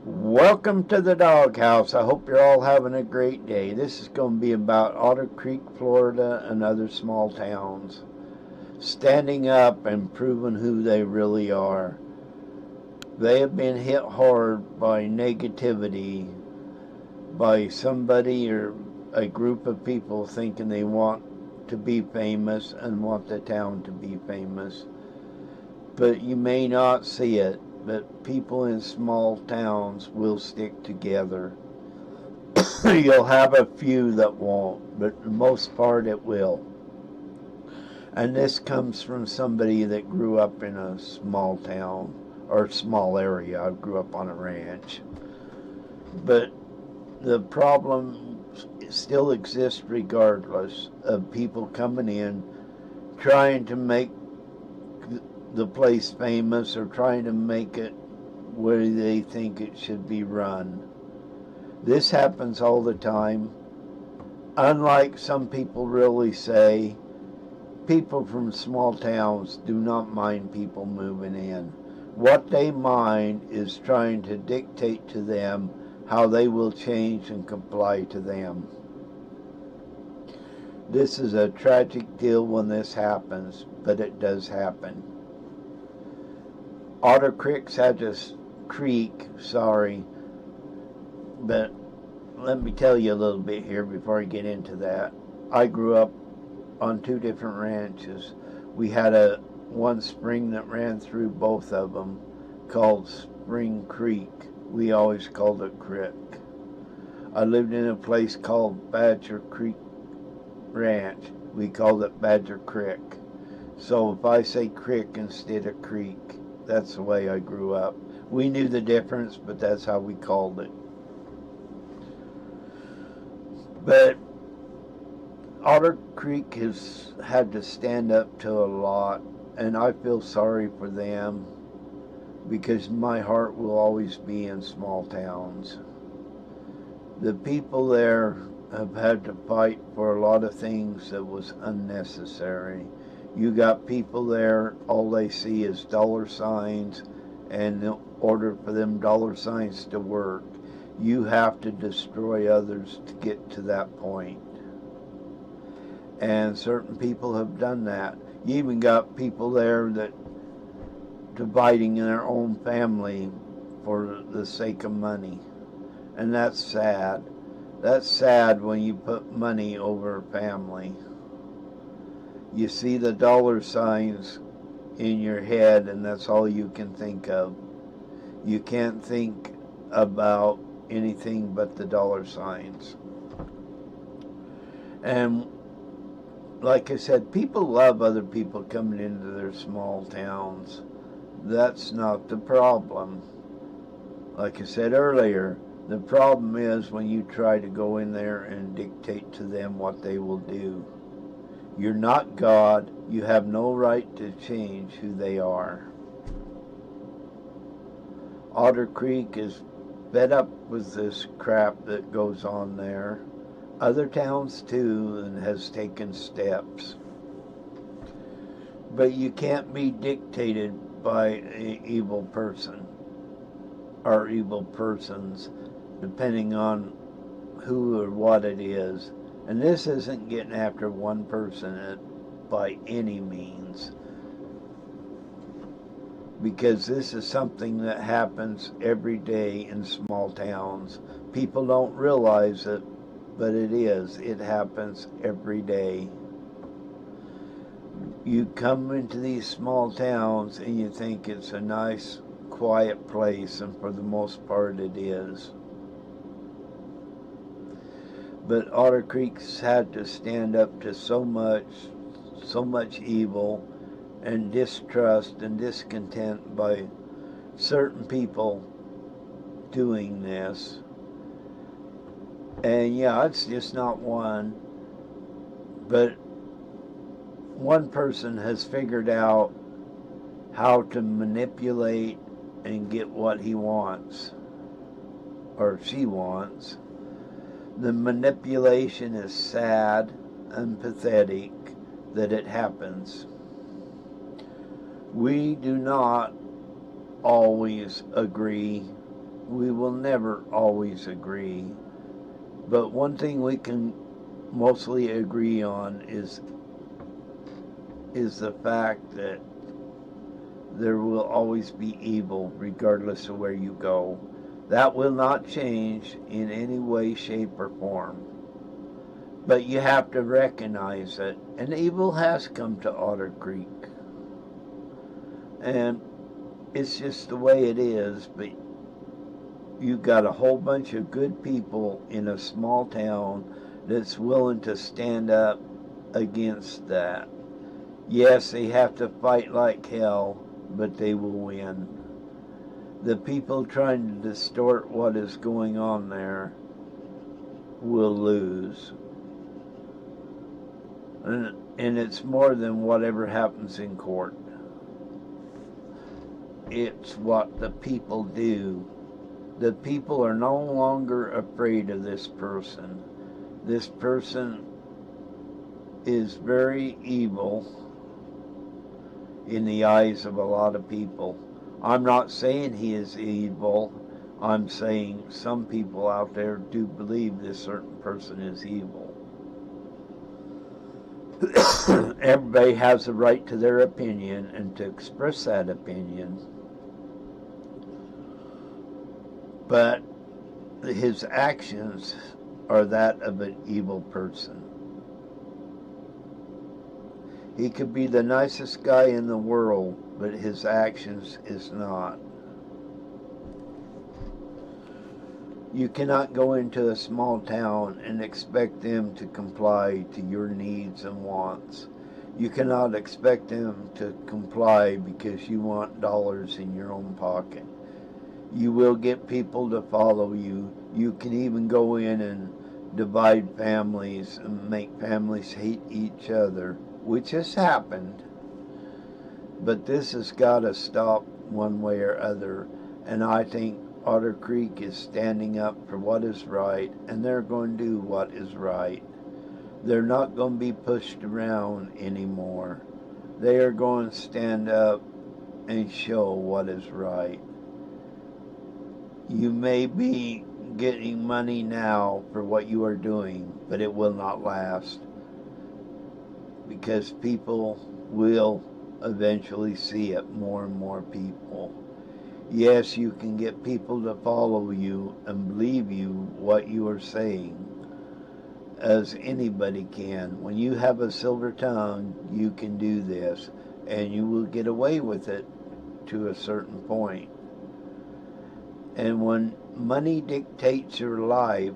Welcome to the doghouse. I hope you're all having a great day. This is going to be about Otter Creek, Florida, and other small towns. Standing up and proving who they really are. They have been hit hard by negativity, by somebody or a group of people thinking they want to be famous and want the town to be famous. But you may not see it, but people in small towns will stick together. You'll have a few that won't, but for the most part it will. And this comes from somebody that grew up in a small town or small area. I grew up on a ranch. But the problem still exists regardless of people coming in trying to make the place famous or trying to make it where they think it should be run. This happens all the time. Unlike some people really say, people from small towns do not mind people moving in. What they mind is trying to dictate to them how they will change and comply to them. This is a tragic deal when this happens, but it does happen. Otter Creek, but let me tell you a little bit here before I get into that. I grew up on two different ranches. We had one spring that ran through both of them called Spring Creek. We always called it Creek. I lived in a place called Badger Creek Ranch. We called it Badger Creek. So if I say creek instead of creek, that's the way I grew up. We knew the difference, but that's how we called it. But Otter Creek has had to stand up to a lot, and I feel sorry for them because my heart will always be in small towns. The people there have had to fight for a lot of things that was unnecessary. You got people there, all they see is dollar signs, and in order for them dollar signs to work, you have to destroy others to get to that point. And certain people have done that. You even got people there that dividing in their own family for the sake of money. And that's sad. That's sad when you put money over family. You see the dollar signs in your head, and that's all you can think of. You can't think about anything but the dollar signs. And like I said, people love other people coming into their small towns. That's not the problem. Like I said earlier, the problem is when you try to go in there and dictate to them what they will do. You're not God. You have no right to change who they are. Otter Creek is fed up with this crap that goes on there. Other towns too, and has taken steps. But you can't be dictated by an evil person or evil persons, depending on who or what it is. And this isn't getting after one person by any means, because this is something that happens every day in small towns. People don't realize it, but it is. It happens every day. You come into these small towns and you think it's a nice, quiet place, and for the most part it is. But Otter Creek's had to stand up to so much evil and distrust and discontent by certain people doing this. And yeah, it's just not one, but one person has figured out how to manipulate and get what he wants or she wants. The manipulation is sad and pathetic that it happens. We do not always agree We will never always agree, but one thing we can mostly agree on is the fact that there will always be evil regardless of where you go. That will not change in any way, shape, or form. But you have to recognize it. And evil has come to Otter Creek. And it's just the way it is. But you've got a whole bunch of good people in a small town that's willing to stand up against that. Yes, they have to fight like hell, but they will win. The people trying to distort what is going on there will lose. And it's more than whatever happens in court. It's what the people do. The people are no longer afraid of this person. This person is very evil in the eyes of a lot of people. I'm not saying he is evil. I'm saying some people out there do believe this certain person is evil. Everybody has a right to their opinion and to express that opinion. But his actions are that of an evil person. He could be the nicest guy in the world, but his actions is not. You cannot go into a small town and expect them to comply to your needs and wants. You cannot expect them to comply because you want dollars in your own pocket. You will get people to follow you. You can even go in and divide families and make families hate each other, which has happened. But this has got to stop one way or other. And I think Otter Creek is standing up for what is right, and they're going to do what is right. They're not going to be pushed around anymore. They are going to stand up and show what is right. You may be getting money now for what you are doing, but it will not last, because people will eventually see it, more and more people. Yes, you can get people to follow you and believe you what you are saying, as anybody can. When you have a silver tongue, you can do this, and you will get away with it to a certain point. And when money dictates your life,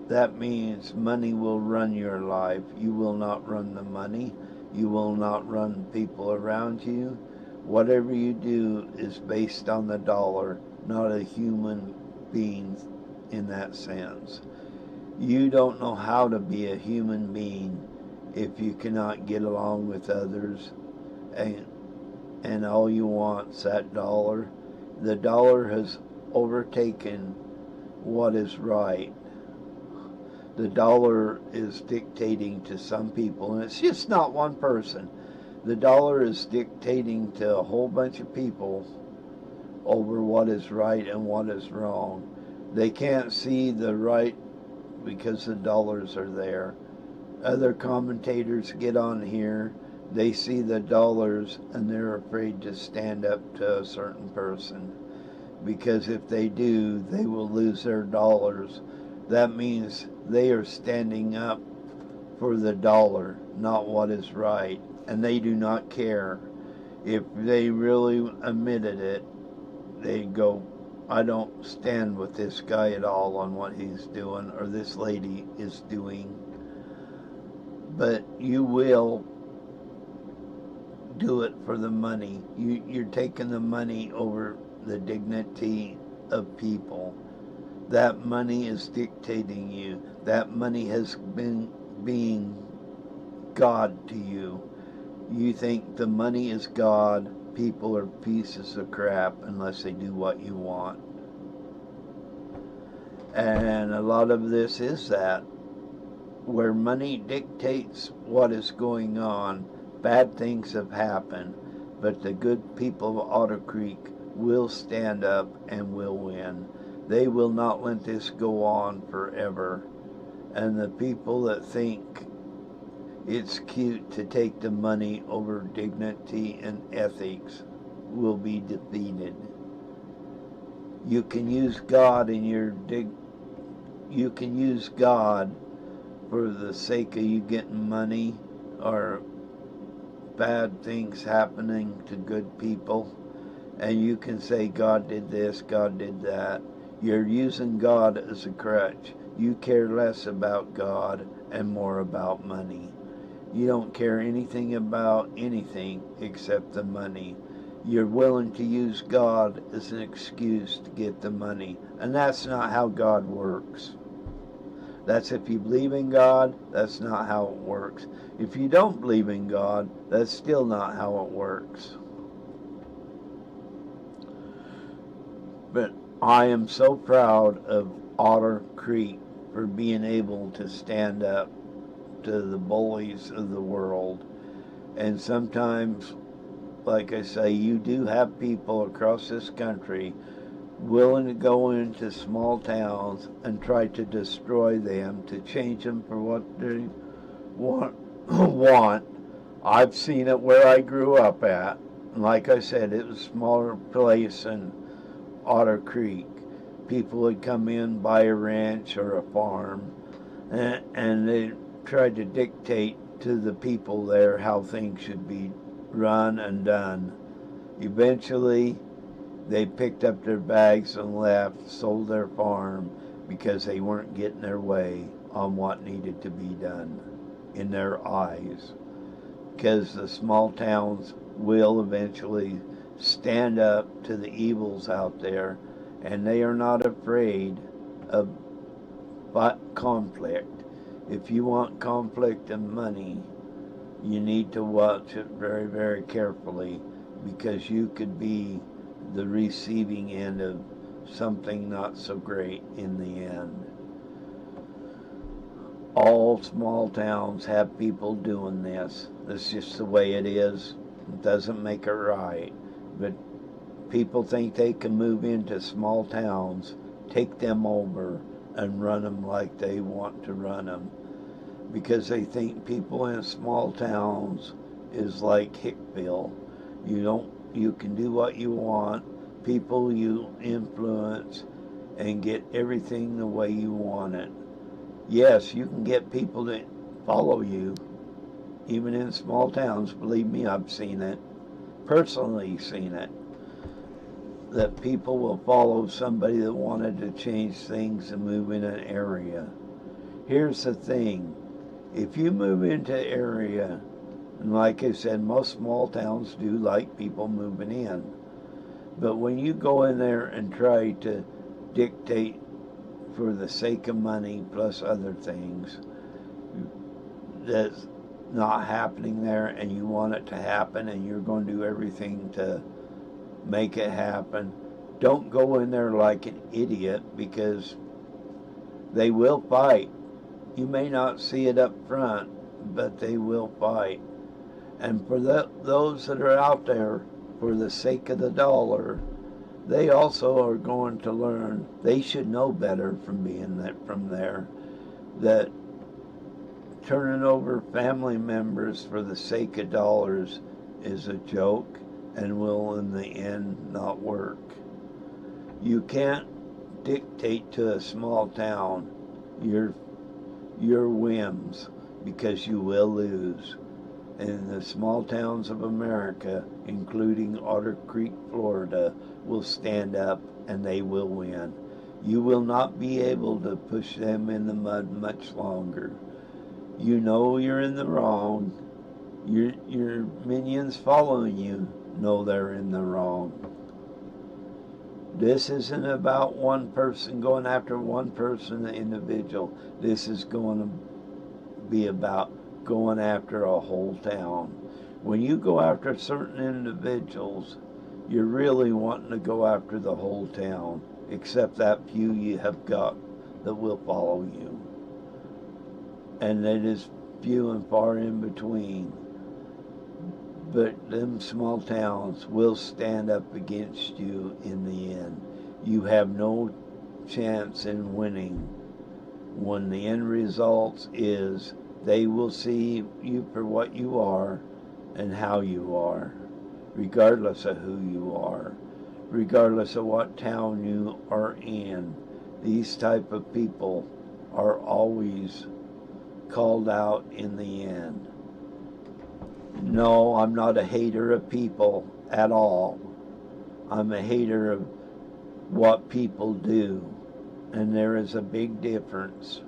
that means money will run your life. You will not run the money. You will not run people around you. Whatever you do is based on the dollar, not a human being in that sense. You don't know how to be a human being if you cannot get along with others, and all you want is that dollar. The dollar has overtaken what is right. The dollar is dictating to some people, and it's just not one person. The dollar is dictating to a whole bunch of people over what is right and what is wrong. They can't see the right because the dollars are there. Other commentators get on here, they see the dollars, and they're afraid to stand up to a certain person, because if they do, they will lose their dollars. That means they are standing up for the dollar, not what is right. And they do not care. If they really admitted it, they'd go, I don't stand with this guy at all on what he's doing, or this lady is doing. But you will do it for the money. You're taking the money over the dignity of people. That money is dictating you. That money has been being God to you. You think the money is God. People are pieces of crap unless they do what you want. And a lot of this is that, where money dictates what is going on. Bad things have happened, but the good people of Otter Creek will stand up and will win. They will not let this go on forever. And the people that think it's cute to take the money over dignity and ethics will be defeated. You can use God in you can use God for the sake of you getting money or bad things happening to good people, and you can say God did this, God did that. You're using God as a crutch. You care less about God and more about money. You don't care anything about anything except the money. You're willing to use God as an excuse to get the money, and that's not how God works. That's if you believe in God, that's not how it works. If you don't believe in God, that's still not how it works. But I am so proud of Otter Creek for being able to stand up to the bullies of the world. And sometimes, like I say, you do have people across this country willing to go into small towns and try to destroy them, to change them for what they want. I've seen it where I grew up at. And like I said, it was a smaller place than Otter Creek. People would come in, buy a ranch or a farm, and they tried to dictate to the people there how things should be run and done. Eventually, they picked up their bags and left, sold their farm because they weren't getting their way on what needed to be done in their eyes. Because the small towns will eventually stand up to the evils out there, and they are not afraid of conflict. If you want conflict and money, you need to watch it very, very carefully, because you could be the receiving end of something not so great in the end. All small towns have people doing this. That's just the way it is. It doesn't make it right. But people think they can move into small towns, take them over, and run them like they want to run them, because they think people in small towns is like Hickville. You can do what you want, people you influence, and get everything the way you want it. Yes, you can get people to follow you, even in small towns. Believe me, I've seen it, personally seen it, that people will follow somebody that wanted to change things and move in an area. Here's the thing, if you move into an area, and like I said, most small towns do like people moving in, but when you go in there and try to dictate for the sake of money plus other things that's not happening there, and you want it to happen, and you're going to do everything to make it happen, don't go in there like an idiot, because they will fight. You may not see it up front, but they will fight. And for those that are out there for the sake of the dollar, they also are going to learn. They should know better from being from there, that turning over family members for the sake of dollars is a joke and will in the end not work. You can't dictate to a small town your whims, because you will lose. And the small towns of America, including Otter Creek, Florida, will stand up and they will win. You will not be able to push them in the mud much longer. You know you're in the wrong. Your minions following you know they're in the wrong. This isn't about one person going after one person, an individual. This is going to be about going after a whole town. When you go after certain individuals, you're really wanting to go after the whole town, except that few you have got that will follow you. And it is few and far in between. But them small towns will stand up against you in the end. You have no chance in winning when the end result is they will see you for what you are and how you are, regardless of who you are, regardless of what town you are in. These type of people are always called out in the end. No, I'm not a hater of people at all. I'm a hater of what people do, and there is a big difference.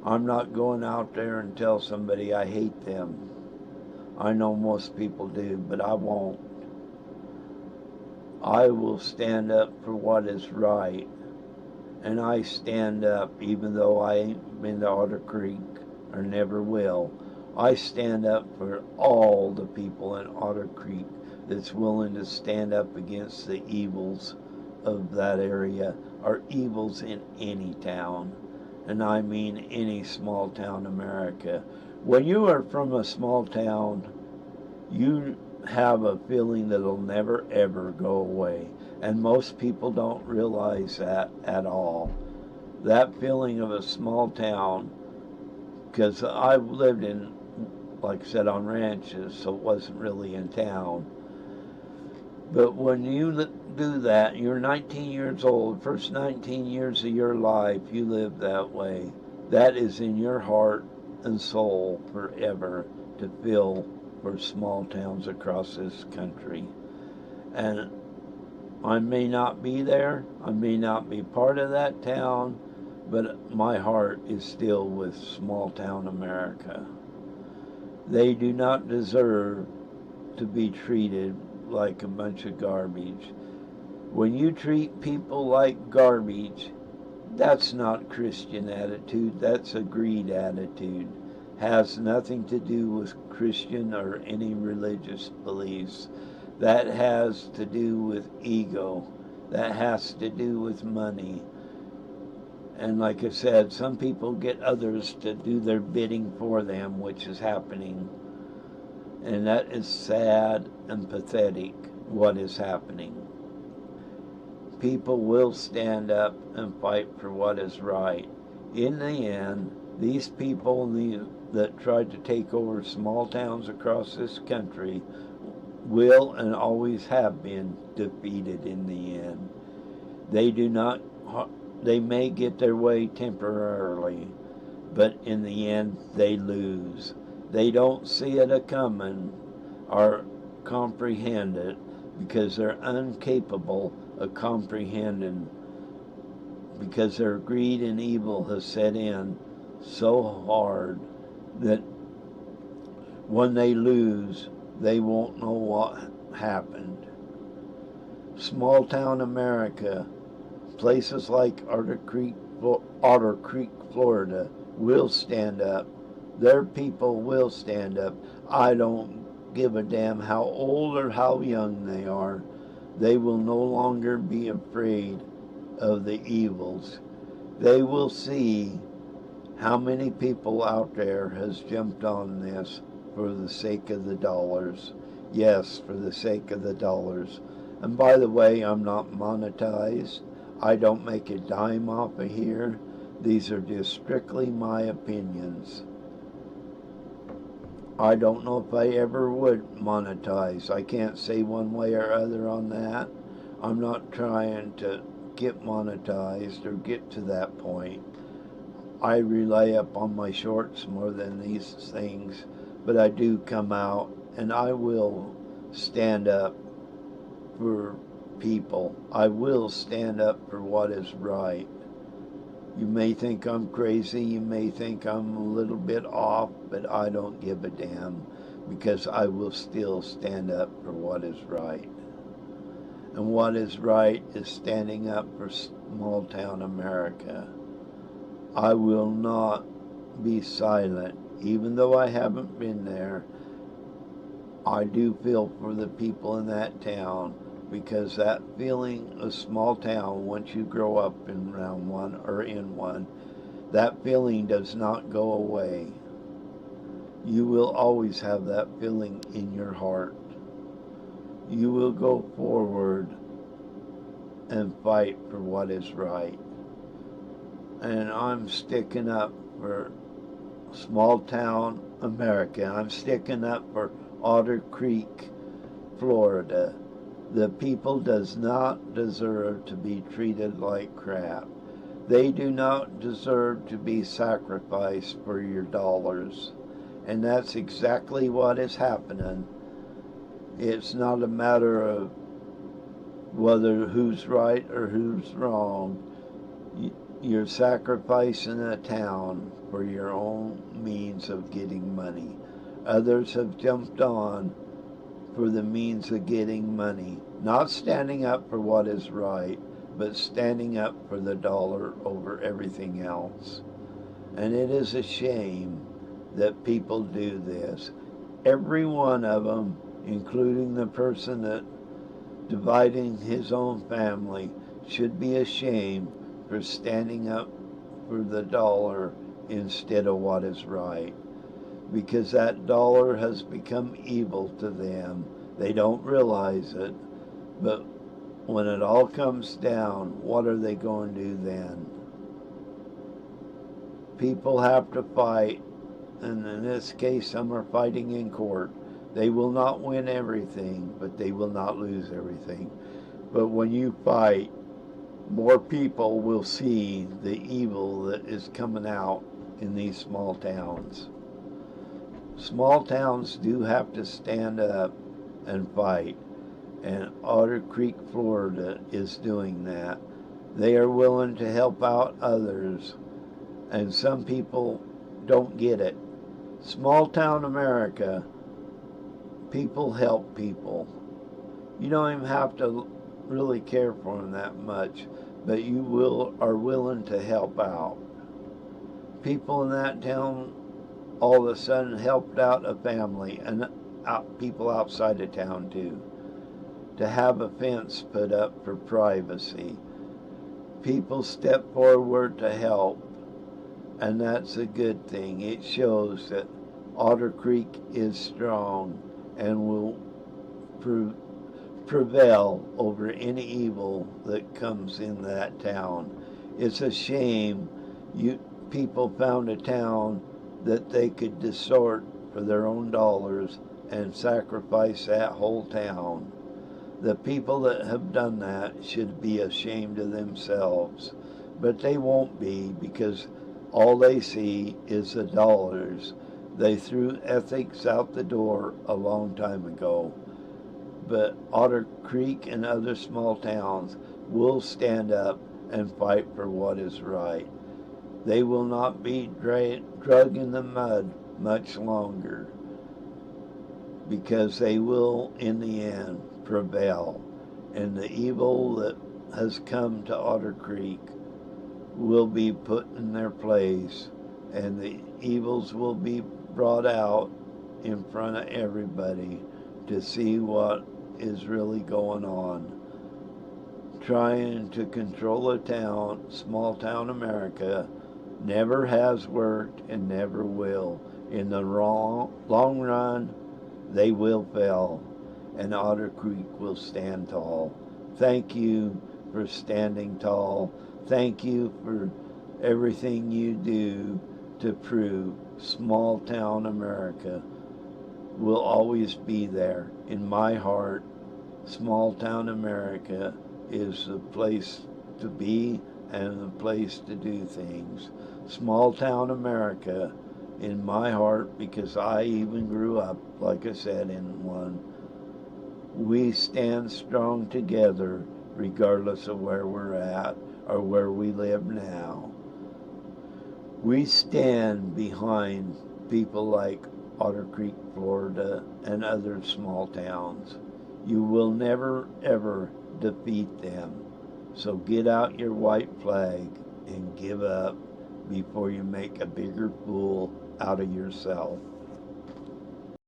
I'm not going out there and tell somebody I hate them. I know most people do, but I won't. I will stand up for what is right, and I stand up even though I ain't been to Otter Creek or never will. I stand up for all the people in Otter Creek that's willing to stand up against the evils of that area, or evils in any town, and I mean any small town America. When you are from a small town, you have a feeling that'll never ever go away, and most people don't realize that at all. That feeling of a small town, because I've lived in, like I said, on ranches, so it wasn't really in town. But when you do that, you're 19 years old, first 19 years of your life, you live that way. That is in your heart and soul forever, to feel for small towns across this country. And I may not be there, I may not be part of that town, but my heart is still with small town America. They do not deserve to be treated like a bunch of garbage. When you treat people like garbage, that's not Christian attitude, that's a greed attitude. Has nothing to do with Christian or any religious beliefs. That has to do with ego. That has to do with money. And like I said, some people get others to do their bidding for them, which is happening. And that is sad and pathetic, what is happening. People will stand up and fight for what is right. In the end, these people that tried to take over small towns across this country will and always have been defeated in the end. They may get their way temporarily, but in the end they lose. They don't see it a-coming or comprehend it, because they're incapable of comprehending, because their greed and evil has set in so hard that when they lose, they won't know what happened. Small town America, places like Otter Creek, Florida, will stand up. Their people will stand up. I don't give a damn how old or how young they are. They will no longer be afraid of the evils. They will see how many people out there has jumped on this for the sake of the dollars. Yes, for the sake of the dollars. And by the way, I'm not monetized. I don't make a dime off of here. These are just strictly my opinions. I don't know if I ever would monetize. I can't say one way or other on that. I'm not trying to get monetized or get to that point. I rely up on my shorts more than these things, but I do come out and I will stand up for people. I will stand up for what is right. You may think I'm crazy, you may think I'm a little bit off, but I don't give a damn, because I will still stand up for what is right. And what is right is standing up for small town America. I will not be silent, even though I haven't been there. I do feel for the people in that town, because that feeling of small town, once you grow up around one or in one, that feeling does not go away. You will always have that feeling in your heart. You will go forward and fight for what is right. And I'm sticking up for small town America. I'm sticking up for Otter Creek, Florida. The people does not deserve to be treated like crap. They do not deserve to be sacrificed for your dollars. And that's exactly what is happening. It's not a matter of whether who's right or who's wrong. You're sacrificing a town for your own means of getting money. Others have jumped on for the means of getting money, not standing up for what is right, but standing up for the dollar over everything else. And it is a shame that people do this. Every one of them, including the person that dividing his own family, should be ashamed for standing up for the dollar instead of what is right. Because that dollar has become evil to them. They don't realize it, but when it all comes down, what are they going to do then? People have to fight, and in this case, some are fighting in court. They will not win everything, but they will not lose everything. But when you fight, more people will see the evil that is coming out in these small towns. Small towns do have to stand up and fight, and Otter Creek, Florida is doing that. They are willing to help out others, and some people don't get it. Small town America, people help people. You don't even have to really care for them that much, but you are willing to help out. People in that town all of a sudden helped out a family and people outside of town too, to have a fence put up for privacy. People step forward to help, and that's a good thing. It shows that Otter Creek is strong and will prevail over any evil that comes in that town. It's a shame people found a town that they could distort for their own dollars and sacrifice that whole town. The people that have done that should be ashamed of themselves, but they won't be, because all they see is the dollars. They threw ethics out the door a long time ago. But Otter Creek and other small towns will stand up and fight for what is right. They will not be dragged in the mud much longer, because they will, in the end, prevail. And the evil that has come to Otter Creek will be put in their place, and the evils will be brought out in front of everybody to see what is really going on. Trying to control a town, small town America, never has worked and never will. In the long run, they will fail, and Otter Creek will stand tall. Thank you for standing tall. Thank you for everything you do to prove small town America will always be there. In my heart, small town America is the place to be and the place to do things. Small town America, in my heart, because I even grew up, like I said, in one. We stand strong together regardless of where we're at or where we live now. We stand behind people like Otter Creek, Florida, and other small towns. You will never, ever defeat them. So get out your white flag and give up before you make a bigger fool out of yourself.